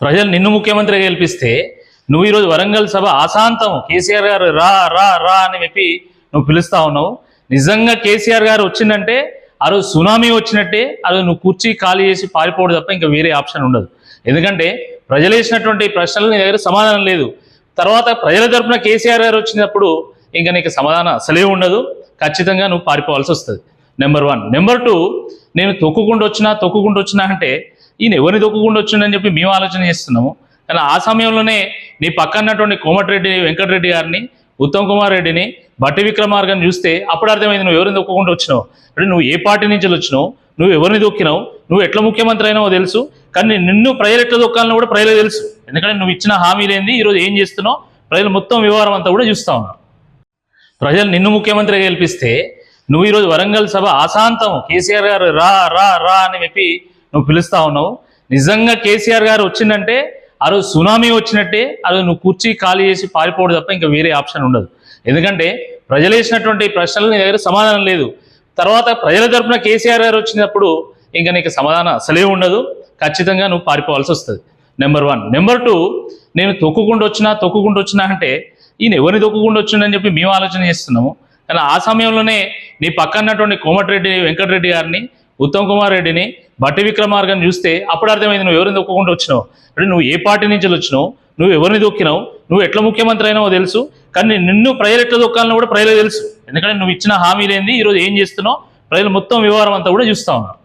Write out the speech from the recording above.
ప్రజలు నిన్ను ముఖ్యమంత్రిగా గెలిపిస్తే నువ్వు ఈరోజు వరంగల్ సభ ఆశాంతం కేసీఆర్ గారు రా రా రా అని చెప్పి నువ్వు పిలుస్తా ఉన్నావు. నిజంగా కేసీఆర్ గారు వచ్చిందంటే ఆ రోజు సునామీ వచ్చినట్టే. ఆ రోజు నువ్వు కుర్చీ ఖాళీ చేసి పారిపోవడం తప్ప ఇంకా వేరే ఆప్షన్ ఉండదు. ఎందుకంటే ప్రజలు వేసినటువంటి ప్రశ్నలు నీ దగ్గర సమాధానం లేదు. తర్వాత ప్రజల తరపున కేసీఆర్ గారు వచ్చినప్పుడు ఇంకా నీకు సమాధానం అసలే ఉండదు. ఖచ్చితంగా నువ్వు పారిపోవాల్సి వస్తుంది. నెంబర్ 1. నెంబర్ 2, నేను తొక్కుకుండా వచ్చినా అంటే ఈయన ఎవరిని తొక్కుకుండా వచ్చిందని చెప్పి మేము ఆలోచన చేస్తున్నాము. కానీ ఆ సమయంలోనే నీ పక్కనటువంటి కోమటిరెడ్డి వెంకటరెడ్డి గారిని, ఉత్తమ్ కుమార్ రెడ్డిని, బట్టి విక్రమార్గని చూస్తే అప్పుడు అర్థమైంది నువ్వు ఎవరిని తొక్కకుండా వచ్చినావు. అంటే నువ్వు ఏ పార్టీ నుంచి వచ్చినావు, నువ్వు ఎవరిని దొక్కినావు, నువ్వు ఎట్లా ముఖ్యమంత్రి అయినావో తెలుసు. కానీ నిన్ను ప్రజలు ఎట్లా దొక్కాలని కూడా ప్రజలకు తెలుసు. ఎందుకంటే నువ్వు ఇచ్చిన హామీలేంది, ఈరోజు ఏం చేస్తున్నావు, ప్రజలు మొత్తం వ్యవహారం అంతా కూడా చూస్తూ ఉన్నారు. ప్రజలు నిన్ను ముఖ్యమంత్రిగా గెలిపిస్తే నువ్వు ఈరోజు వరంగల్ సభ ఆశాంతం కేసీఆర్ గారు రా రా రా అని చెప్పి నువ్వు పిలుస్తా ఉన్నావు. నిజంగా కేసీఆర్ గారు వచ్చిందంటే ఆ రోజు సునామీ వచ్చినట్టే. ఆ రోజు నువ్వు కుర్చీ ఖాళీ చేసి పారిపోవడం తప్ప ఇంకా వేరే ఆప్షన్ ఉండదు. ఎందుకంటే ప్రజలు వేసినటువంటి ప్రశ్నలు నీ దగ్గర సమాధానం లేదు. తర్వాత ప్రజల తరపున కేసీఆర్ గారు వచ్చినప్పుడు ఇంకా నీకు సమాధానం అసలే ఉండదు. ఖచ్చితంగా నువ్వు పారిపోవాల్సి వస్తుంది. నెంబర్ 1. నెంబర్ 2, నేను తొక్కుకుండా వచ్చినా అంటే ఈయన ఎవరిని తొక్కుకుండా వచ్చిందని చెప్పి మేము ఆలోచన చేస్తున్నాము. కానీ ఆ సమయంలోనే నీ పక్కనటువంటి కోమటిరెడ్డి వెంకటరెడ్డి గారిని, ఉత్తమ్ కుమార్ రెడ్డిని, బట్టి విక్రమార్గని చూస్తే అప్పుడు అర్థమైంది నువ్వు ఎవరిని తొక్కుకుండా వచ్చినావు. అంటే నువ్వు ఏ పార్టీ నుంచి వచ్చినావు, నువ్వు ఎవరిని దొక్కినావు, నువ్వు ఎట్లా ముఖ్యమంత్రి అయినావో తెలుసు. కానీ నిన్ను ప్రజలు ఎట్లా దొక్కాలని కూడా ప్రజలకు తెలుసు. ఎందుకంటే నువ్వు ఇచ్చిన హామీలేంది, ఈరోజు ఏం చేస్తున్నావు, ప్రజలు మొత్తం వ్యవహారం అంతా కూడా చూస్తూ ఉన్నారు.